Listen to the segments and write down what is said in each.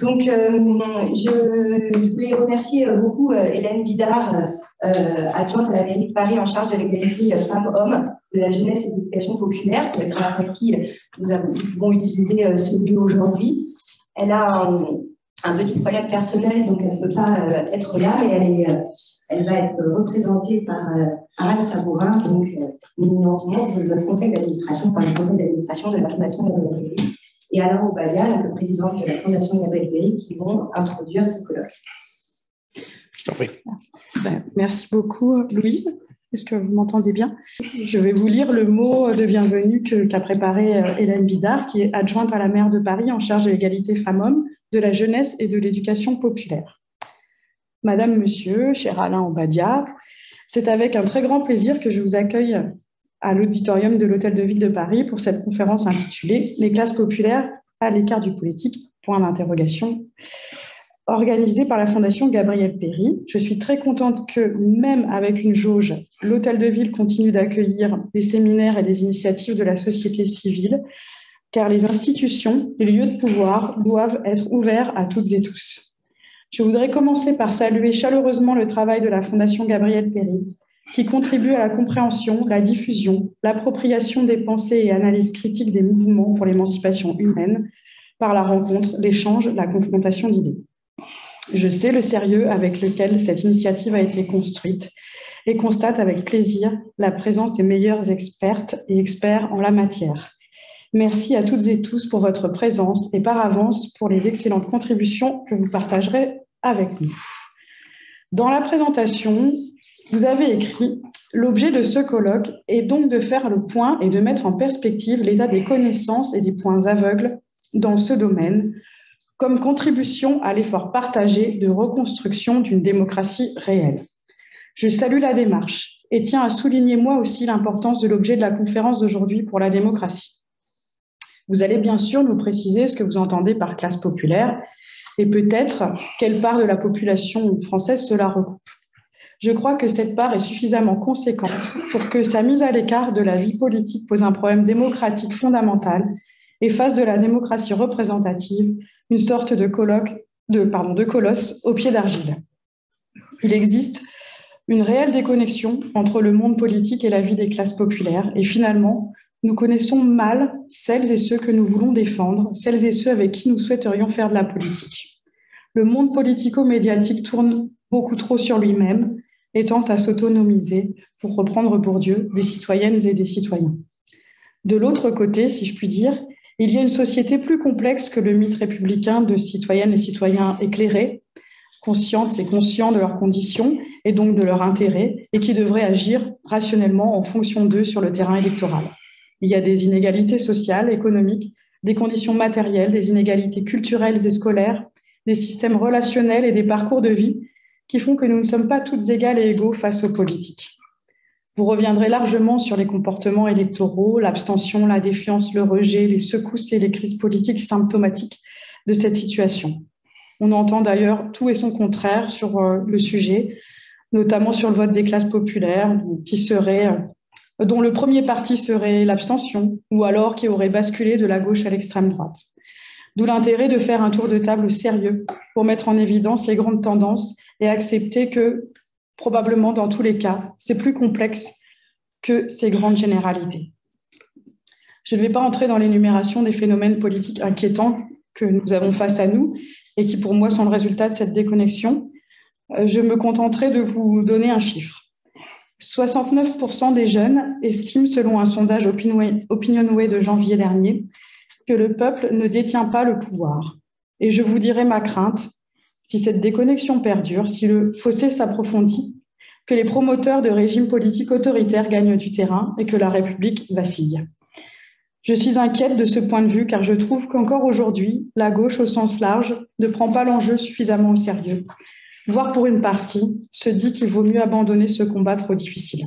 Donc, je voulais remercier beaucoup Hélène Bidard, adjointe à la mairie de Paris en charge de l'égalité femmes-hommes, de la jeunesse et de l'éducation populaire, grâce à qui nous pouvons utiliser ce lieu aujourd'hui. Elle a un petit problème personnel, donc elle ne peut pas être là, mais elle va être représentée par Anne Sabourin, donc éminente membre de notre conseil d'administration, enfin le conseil d'administration de la Fondation Gabriel Péri, et Alain Obadia, donc le président de la Fondation Gabriel Péri, qui vont introduire ce colloque. Je t'en prie. Merci beaucoup, Louise. Est-ce que vous m'entendez bien? Je vais vous lire le mot de bienvenue qu'a préparé Hélène Bidard, qui est adjointe à la maire de Paris en charge de l'égalité femmes-hommes, de la jeunesse et de l'éducation populaire. Madame, Monsieur, cher Alain Obadia, c'est avec un très grand plaisir que je vous accueille à l'auditorium de l'Hôtel de Ville de Paris pour cette conférence intitulée « Les classes populaires à l'écart du politique », organisée par la Fondation Gabriel Péri. Je suis très contente que, même avec une jauge, l'Hôtel de Ville continue d'accueillir des séminaires et des initiatives de la société civile, car les institutions, les lieux de pouvoir doivent être ouverts à toutes et tous. Je voudrais commencer par saluer chaleureusement le travail de la Fondation Gabriel Péri, qui contribue à la compréhension, la diffusion, l'appropriation des pensées et analyses critiques des mouvements pour l'émancipation humaine par la rencontre, l'échange, la confrontation d'idées. Je sais le sérieux avec lequel cette initiative a été construite et constate avec plaisir la présence des meilleures expertes et experts en la matière. Merci à toutes et tous pour votre présence et par avance pour les excellentes contributions que vous partagerez avec nous. Dans la présentation, vous avez écrit « L'objet de ce colloque est donc de faire le point et de mettre en perspective l'état des connaissances et des points aveugles dans ce domaine comme contribution à l'effort partagé de reconstruction d'une démocratie réelle. Je salue la démarche et tiens à souligner moi aussi l'importance de l'objet de la conférence d'aujourd'hui pour la démocratie. Vous allez bien sûr nous préciser ce que vous entendez par classe populaire et peut-être quelle part de la population française cela recoupe. Je crois que cette part est suffisamment conséquente pour que sa mise à l'écart de la vie politique pose un problème démocratique fondamental et fasse de la démocratie représentative une sorte de colosse au pied d'argile. Il existe une réelle déconnexion entre le monde politique et la vie des classes populaires et finalement, nous connaissons mal celles et ceux que nous voulons défendre, celles et ceux avec qui nous souhaiterions faire de la politique. Le monde politico-médiatique tourne beaucoup trop sur lui-même et tente à s'autonomiser, pour reprendre Bourdieu, des citoyennes et des citoyens. De l'autre côté, si je puis dire, il y a une société plus complexe que le mythe républicain de citoyennes et citoyens éclairés, conscientes et conscients de leurs conditions et donc de leurs intérêts, et qui devraient agir rationnellement en fonction d'eux sur le terrain électoral. Il y a des inégalités sociales, économiques, des conditions matérielles, des inégalités culturelles et scolaires, des systèmes relationnels et des parcours de vie qui font que nous ne sommes pas toutes égales et égaux face aux politiques. Vous reviendrez largement sur les comportements électoraux, l'abstention, la défiance, le rejet, les secousses et les crises politiques symptomatiques de cette situation. On entend d'ailleurs tout et son contraire sur le sujet, notamment sur le vote des classes populaires, dont le premier parti serait l'abstention, ou alors qui aurait basculé de la gauche à l'extrême droite. D'où l'intérêt de faire un tour de table sérieux pour mettre en évidence les grandes tendances et accepter que, probablement dans tous les cas, c'est plus complexe que ces grandes généralités. Je ne vais pas entrer dans l'énumération des phénomènes politiques inquiétants que nous avons face à nous et qui, pour moi, sont le résultat de cette déconnexion. Je me contenterai de vous donner un chiffre. 69% des jeunes estiment, selon un sondage Opinionway de janvier dernier, que le peuple ne détient pas le pouvoir. Et je vous dirai ma crainte, si cette déconnexion perdure, si le fossé s'approfondit, que les promoteurs de régimes politiques autoritaires gagnent du terrain et que la République vacille. Je suis inquiète de ce point de vue car je trouve qu'encore aujourd'hui, la gauche au sens large ne prend pas l'enjeu suffisamment au sérieux, voire pour une partie, se dit qu'il vaut mieux abandonner ce combat trop difficile.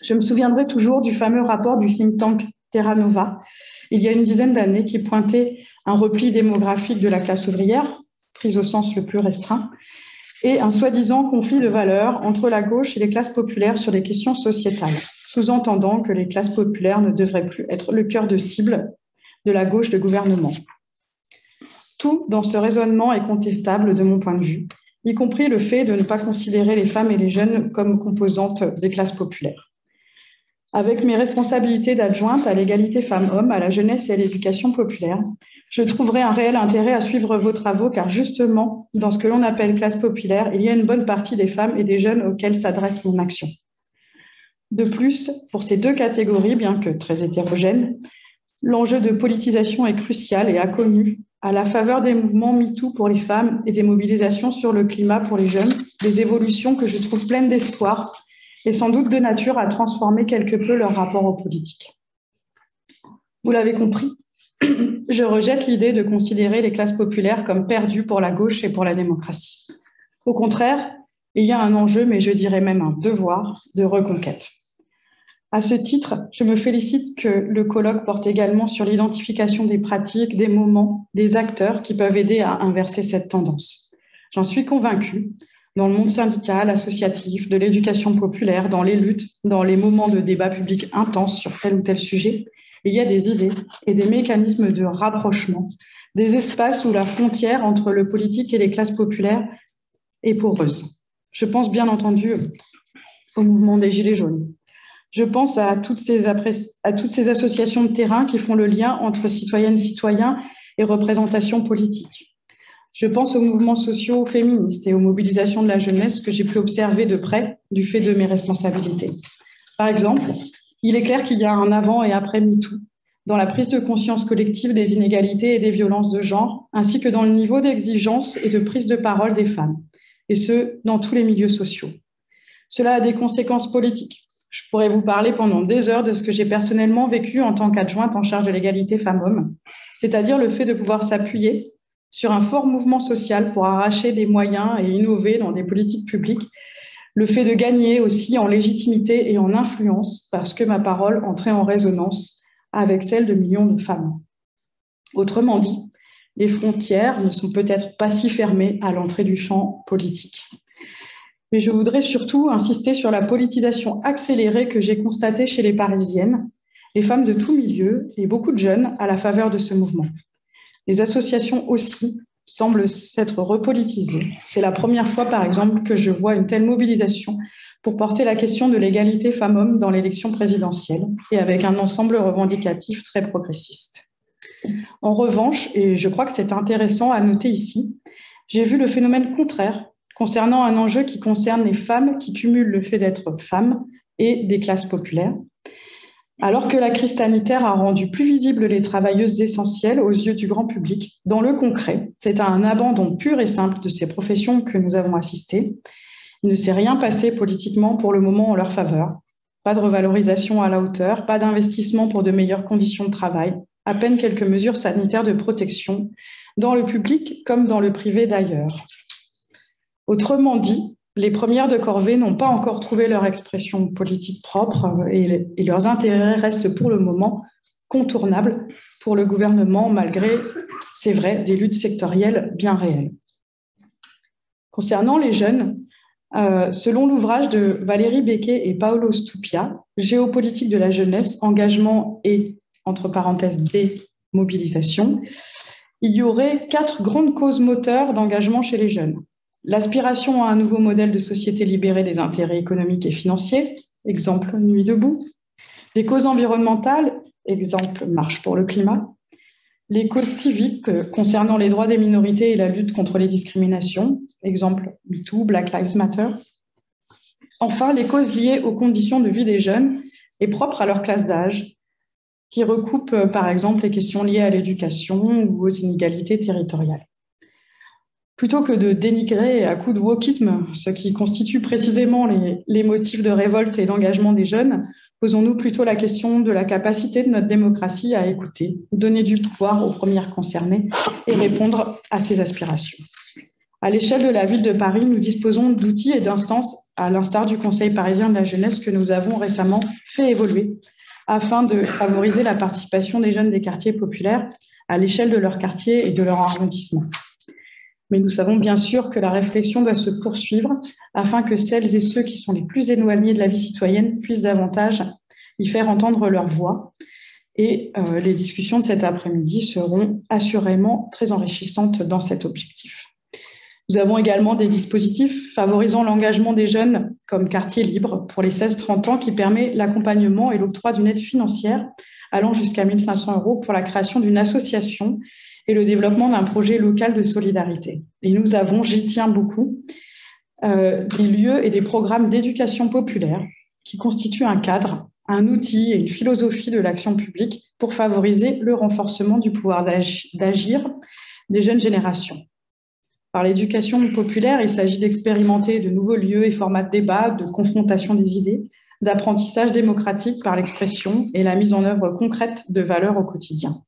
Je me souviendrai toujours du fameux rapport du think tank Terra Nova, il y a une dizaine d'années, qui pointait un repli démographique de la classe ouvrière, prise au sens le plus restreint, et un soi-disant conflit de valeurs entre la gauche et les classes populaires sur les questions sociétales, sous-entendant que les classes populaires ne devraient plus être le cœur de cible de la gauche de gouvernement. Tout dans ce raisonnement est contestable de mon point de vue, y compris le fait de ne pas considérer les femmes et les jeunes comme composantes des classes populaires. Avec mes responsabilités d'adjointe à l'égalité femmes-hommes, à la jeunesse et à l'éducation populaire, je trouverai un réel intérêt à suivre vos travaux car justement, dans ce que l'on appelle classe populaire, il y a une bonne partie des femmes et des jeunes auxquels s'adresse mon action. De plus, pour ces deux catégories, bien que très hétérogènes, l'enjeu de politisation est crucial et inconnu à la faveur des mouvements MeToo pour les femmes et des mobilisations sur le climat pour les jeunes, des évolutions que je trouve pleines d'espoir et sans doute de nature à transformer quelque peu leur rapport aux politiques. Vous l'avez compris, je rejette l'idée de considérer les classes populaires comme perdues pour la gauche et pour la démocratie. Au contraire, il y a un enjeu, mais je dirais même un devoir de reconquête. À ce titre, je me félicite que le colloque porte également sur l'identification des pratiques, des moments, des acteurs qui peuvent aider à inverser cette tendance. J'en suis convaincue, dans le monde syndical, associatif, de l'éducation populaire, dans les luttes, dans les moments de débat public intenses sur tel ou tel sujet, il y a des idées et des mécanismes de rapprochement, des espaces où la frontière entre le politique et les classes populaires est poreuse. Je pense bien entendu au mouvement des Gilets jaunes. Je pense à toutes ces associations de terrain qui font le lien entre citoyennes, citoyens et représentation politique. Je pense aux mouvements sociaux féministes et aux mobilisations de la jeunesse que j'ai pu observer de près du fait de mes responsabilités. Par exemple, il est clair qu'il y a un avant et après MeToo dans la prise de conscience collective des inégalités et des violences de genre, ainsi que dans le niveau d'exigence et de prise de parole des femmes, et ce, dans tous les milieux sociaux. Cela a des conséquences politiques. Je pourrais vous parler pendant des heures de ce que j'ai personnellement vécu en tant qu'adjointe en charge de l'égalité femmes-hommes, c'est-à-dire le fait de pouvoir s'appuyer sur un fort mouvement social pour arracher des moyens et innover dans des politiques publiques, le fait de gagner aussi en légitimité et en influence parce que ma parole entrait en résonance avec celle de millions de femmes. Autrement dit, les frontières ne sont peut-être pas si fermées à l'entrée du champ politique. Mais je voudrais surtout insister sur la politisation accélérée que j'ai constatée chez les Parisiennes, les femmes de tous milieux et beaucoup de jeunes à la faveur de ce mouvement. Les associations aussi semblent s'être repolitisées. C'est la première fois, par exemple, que je vois une telle mobilisation pour porter la question de l'égalité femmes-hommes dans l'élection présidentielle et avec un ensemble revendicatif très progressiste. En revanche, et je crois que c'est intéressant à noter ici, j'ai vu le phénomène contraire concernant un enjeu qui concerne les femmes qui cumulent le fait d'être femmes et des classes populaires. Alors que la crise sanitaire a rendu plus visibles les travailleuses essentielles aux yeux du grand public, dans le concret, c'est à un abandon pur et simple de ces professions que nous avons assisté. Il ne s'est rien passé politiquement pour le moment en leur faveur. Pas de revalorisation à la hauteur, pas d'investissement pour de meilleures conditions de travail, à peine quelques mesures sanitaires de protection, dans le public comme dans le privé d'ailleurs. Autrement dit, les premières de corvée n'ont pas encore trouvé leur expression politique propre et leurs intérêts restent pour le moment contournables pour le gouvernement, malgré, c'est vrai, des luttes sectorielles bien réelles. Concernant les jeunes, selon l'ouvrage de Valérie Becquet et Paolo Stupia, Géopolitique de la jeunesse, engagement et, entre parenthèses, démobilisation, il y aurait 4 grandes causes moteurs d'engagement chez les jeunes. L'aspiration à un nouveau modèle de société libérée des intérêts économiques et financiers, exemple Nuit debout. Les causes environnementales, exemple Marche pour le climat. Les causes civiques concernant les droits des minorités et la lutte contre les discriminations, exemple MeToo, Black Lives Matter. Enfin, les causes liées aux conditions de vie des jeunes et propres à leur classe d'âge, qui recoupent par exemple les questions liées à l'éducation ou aux inégalités territoriales. Plutôt que de dénigrer à coups de wokisme ce qui constitue précisément les motifs de révolte et d'engagement des jeunes, posons-nous plutôt la question de la capacité de notre démocratie à écouter, donner du pouvoir aux premières concernées et répondre à ces aspirations. À l'échelle de la ville de Paris, nous disposons d'outils et d'instances, à l'instar du Conseil parisien de la jeunesse que nous avons récemment fait évoluer afin de favoriser la participation des jeunes des quartiers populaires à l'échelle de leur quartier et de leur arrondissement. Mais nous savons bien sûr que la réflexion doit se poursuivre afin que celles et ceux qui sont les plus éloignés de la vie citoyenne puissent davantage y faire entendre leur voix Et les discussions de cet après-midi seront assurément très enrichissantes dans cet objectif. Nous avons également des dispositifs favorisant l'engagement des jeunes comme Quartier Libre pour les 16-30 ans qui permet l'accompagnement et l'octroi d'une aide financière allant jusqu'à 1 500 € pour la création d'une association et le développement d'un projet local de solidarité. Et nous avons, j'y tiens beaucoup, des lieux et des programmes d'éducation populaire qui constituent un cadre, un outil et une philosophie de l'action publique pour favoriser le renforcement du pouvoir d'agir des jeunes générations. Par l'éducation populaire, il s'agit d'expérimenter de nouveaux lieux et formats de débat, de confrontation des idées, d'apprentissage démocratique par l'expression et la mise en œuvre concrète de valeurs au quotidien.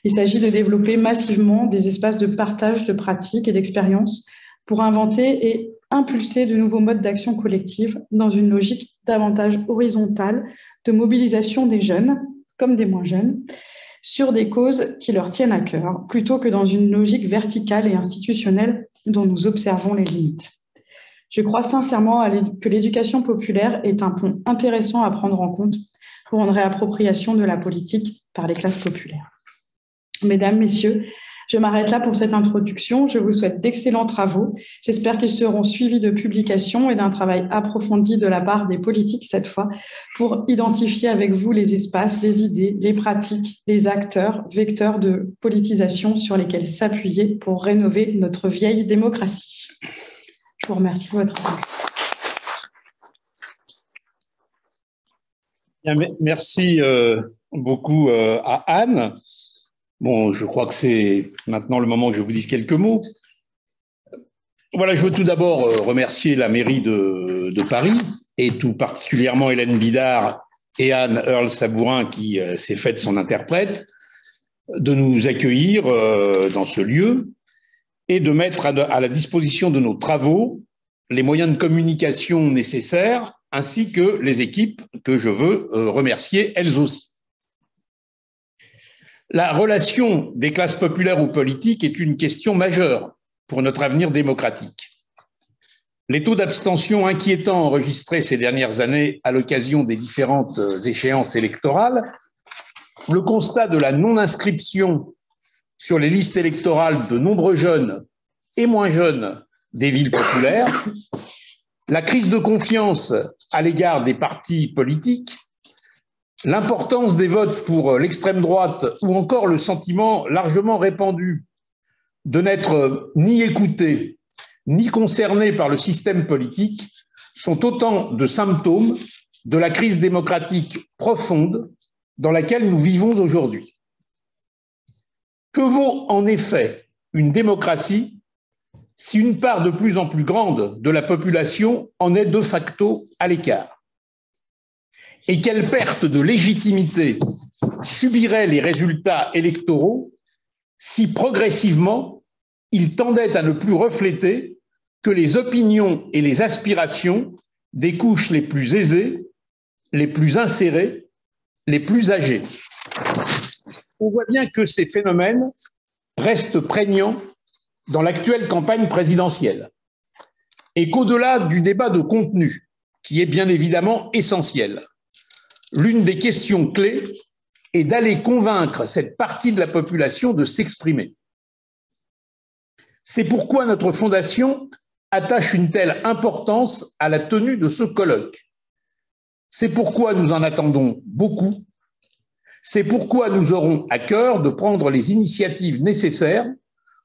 Il s'agit de développer massivement des espaces de partage de pratiques et d'expériences pour inventer et impulser de nouveaux modes d'action collective dans une logique davantage horizontale de mobilisation des jeunes, comme des moins jeunes, sur des causes qui leur tiennent à cœur, plutôt que dans une logique verticale et institutionnelle dont nous observons les limites. Je crois sincèrement que l'éducation populaire est un pont intéressant à prendre en compte pour une réappropriation de la politique par les classes populaires. Mesdames, Messieurs, je m'arrête là pour cette introduction. Je vous souhaite d'excellents travaux. J'espère qu'ils seront suivis de publications et d'un travail approfondi de la part des politiques cette fois pour identifier avec vous les espaces, les idées, les pratiques, les acteurs, vecteurs de politisation sur lesquels s'appuyer pour rénover notre vieille démocratie. Je vous remercie de votre attention. Merci beaucoup à Anne. Bon, je crois que c'est maintenant le moment que je vous dise quelques mots. Voilà, je veux tout d'abord remercier la mairie de Paris et tout particulièrement Hélène Bidard et Anne Earl-Sabourin qui s'est faite son interprète, de nous accueillir dans ce lieu et de mettre à la disposition de nos travaux les moyens de communication nécessaires ainsi que les équipes que je veux remercier elles aussi. La relation des classes populaires aux politiques est une question majeure pour notre avenir démocratique. Les taux d'abstention inquiétants enregistrés ces dernières années à l'occasion des différentes échéances électorales, le constat de la non-inscription sur les listes électorales de nombreux jeunes et moins jeunes des villes populaires, la crise de confiance à l'égard des partis politiques, l'importance des votes pour l'extrême droite ou encore le sentiment largement répandu de n'être ni écouté ni concerné par le système politique sont autant de symptômes de la crise démocratique profonde dans laquelle nous vivons aujourd'hui. Que vaut en effet une démocratie si une part de plus en plus grande de la population en est de facto à l'écart ? Et quelle perte de légitimité subiraient les résultats électoraux si progressivement ils tendaient à ne plus refléter que les opinions et les aspirations des couches les plus aisées, les plus insérées, les plus âgées. On voit bien que ces phénomènes restent prégnants dans l'actuelle campagne présidentielle et qu'au-delà du débat de contenu, qui est bien évidemment essentiel, l'une des questions clés est d'aller convaincre cette partie de la population de s'exprimer. C'est pourquoi notre fondation attache une telle importance à la tenue de ce colloque. C'est pourquoi nous en attendons beaucoup. C'est pourquoi nous aurons à cœur de prendre les initiatives nécessaires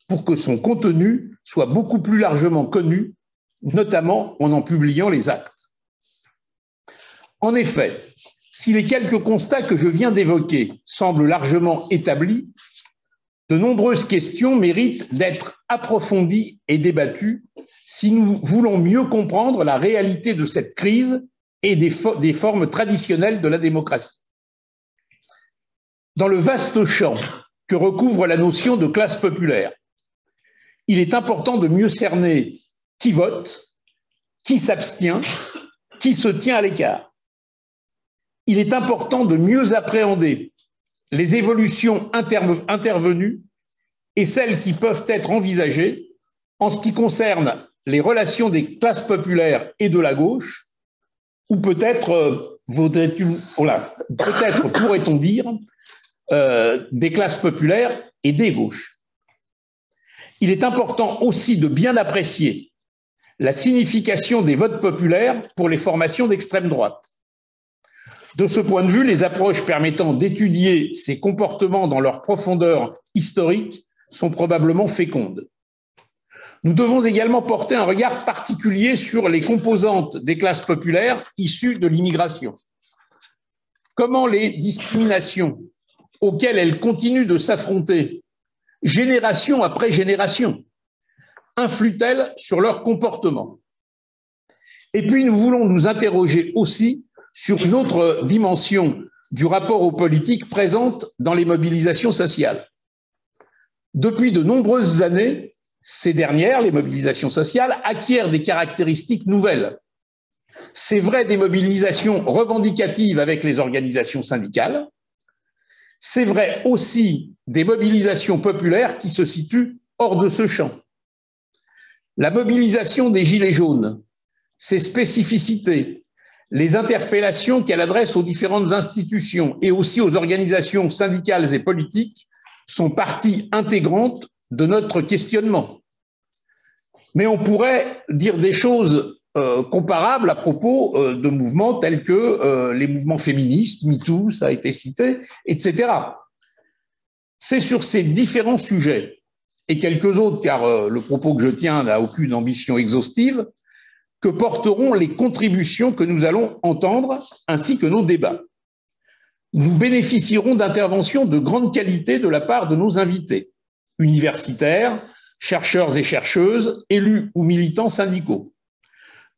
pour que son contenu soit beaucoup plus largement connu, notamment en publiant les actes. En effet, si les quelques constats que je viens d'évoquer semblent largement établis, de nombreuses questions méritent d'être approfondies et débattues si nous voulons mieux comprendre la réalité de cette crise et des formes traditionnelles de la démocratie. Dans le vaste champ que recouvre la notion de classe populaire, il est important de mieux cerner qui vote, qui s'abstient, qui se tient à l'écart. Il est important de mieux appréhender les évolutions intervenues et celles qui peuvent être envisagées en ce qui concerne les relations des classes populaires et de la gauche, ou peut-être pourrait-on dire des classes populaires et des gauches. Il est important aussi de bien apprécier la signification des votes populaires pour les formations d'extrême droite. De ce point de vue, les approches permettant d'étudier ces comportements dans leur profondeur historique sont probablement fécondes. Nous devons également porter un regard particulier sur les composantes des classes populaires issues de l'immigration. Comment les discriminations auxquelles elles continuent de s'affronter, génération après génération, influent-elles sur leur comportement? Et puis, nous voulons nous interroger aussi sur une autre dimension du rapport aux politiques présente dans les mobilisations sociales. Depuis de nombreuses années, ces dernières, les mobilisations sociales, acquièrent des caractéristiques nouvelles. C'est vrai des mobilisations revendicatives avec les organisations syndicales, c'est vrai aussi des mobilisations populaires qui se situent hors de ce champ. La mobilisation des Gilets jaunes, ses spécificités, les interpellations qu'elle adresse aux différentes institutions et aussi aux organisations syndicales et politiques sont partie intégrante de notre questionnement. Mais on pourrait dire des choses comparables à propos de mouvements tels que les mouvements féministes, MeToo, ça a été cité, etc. C'est sur ces différents sujets, et quelques autres, car le propos que je tiens n'a aucune ambition exhaustive, que porteront les contributions que nous allons entendre, ainsi que nos débats. Nous bénéficierons d'interventions de grande qualité de la part de nos invités, universitaires, chercheurs et chercheuses, élus ou militants syndicaux.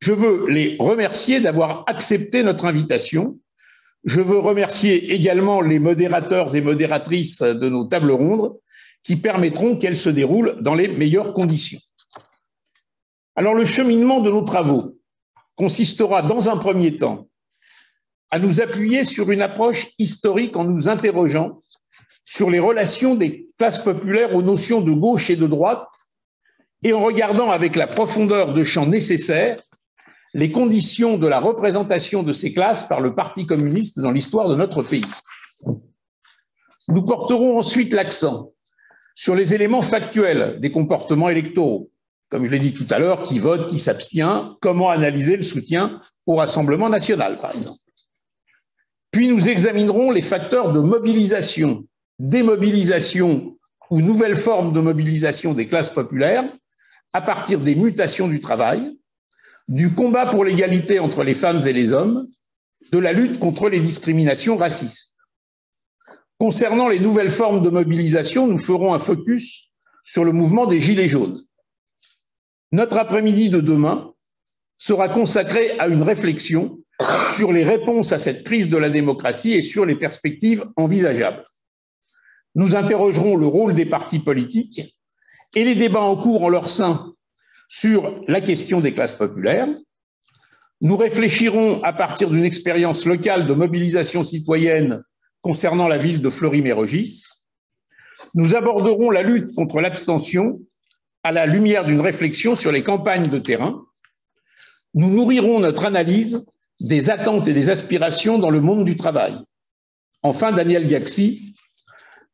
Je veux les remercier d'avoir accepté notre invitation. Je veux remercier également les modérateurs et modératrices de nos tables rondes qui permettront qu'elles se déroulent dans les meilleures conditions. Alors, le cheminement de nos travaux consistera dans un premier temps à nous appuyer sur une approche historique en nous interrogeant sur les relations des classes populaires aux notions de gauche et de droite et en regardant avec la profondeur de champ nécessaire les conditions de la représentation de ces classes par le Parti communiste dans l'histoire de notre pays. Nous porterons ensuite l'accent sur les éléments factuels des comportements électoraux, comme je l'ai dit tout à l'heure, qui vote, qui s'abstient, comment analyser le soutien au Rassemblement national, par exemple. Puis nous examinerons les facteurs de mobilisation, démobilisation ou nouvelles formes de mobilisation des classes populaires à partir des mutations du travail, du combat pour l'égalité entre les femmes et les hommes, de la lutte contre les discriminations racistes. Concernant les nouvelles formes de mobilisation, nous ferons un focus sur le mouvement des Gilets jaunes. Notre après-midi de demain sera consacré à une réflexion sur les réponses à cette crise de la démocratie et sur les perspectives envisageables. Nous interrogerons le rôle des partis politiques et les débats en cours en leur sein sur la question des classes populaires. Nous réfléchirons à partir d'une expérience locale de mobilisation citoyenne concernant la ville de Fleury-Mérogis. Nous aborderons la lutte contre l'abstention à la lumière d'une réflexion sur les campagnes de terrain. Nous nourrirons notre analyse des attentes et des aspirations dans le monde du travail. Enfin, Daniel Gaxi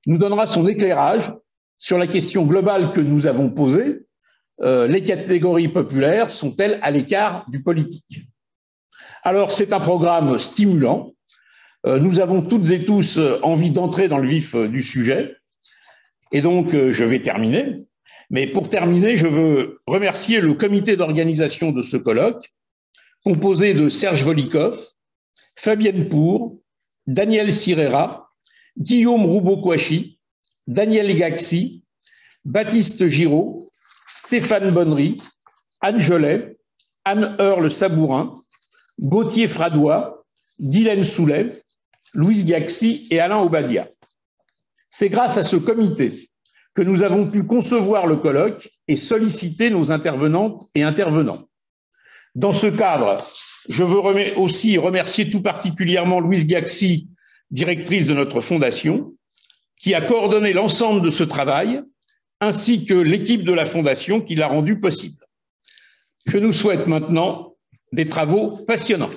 nous donnera son éclairage sur la question globale que nous avons posée. Les catégories populaires sont-elles à l'écart du politique? Alors, c'est un programme stimulant. Nous avons toutes et tous envie d'entrer dans le vif du sujet. Et donc, je vais terminer. Mais pour terminer, je veux remercier le comité d'organisation de ce colloque, composé de Serge Volikov, Fabienne Pour, Daniel Sirera, Guillaume Roubaud-Kouachi, Daniel Gaxi, Baptiste Giraud, Stéphane Bonnery, Anne Jolet, Anne Heurle-Sabourin, Gauthier Fradois, Guylaine Soulet, Louise Gaxi et Alain Obadia. C'est grâce à ce comité que nous avons pu concevoir le colloque et solliciter nos intervenantes et intervenants. Dans ce cadre, je veux aussi remercier tout particulièrement Louise Gaxi, directrice de notre fondation, qui a coordonné l'ensemble de ce travail, ainsi que l'équipe de la fondation qui l'a rendu possible. Je nous souhaite maintenant des travaux passionnants.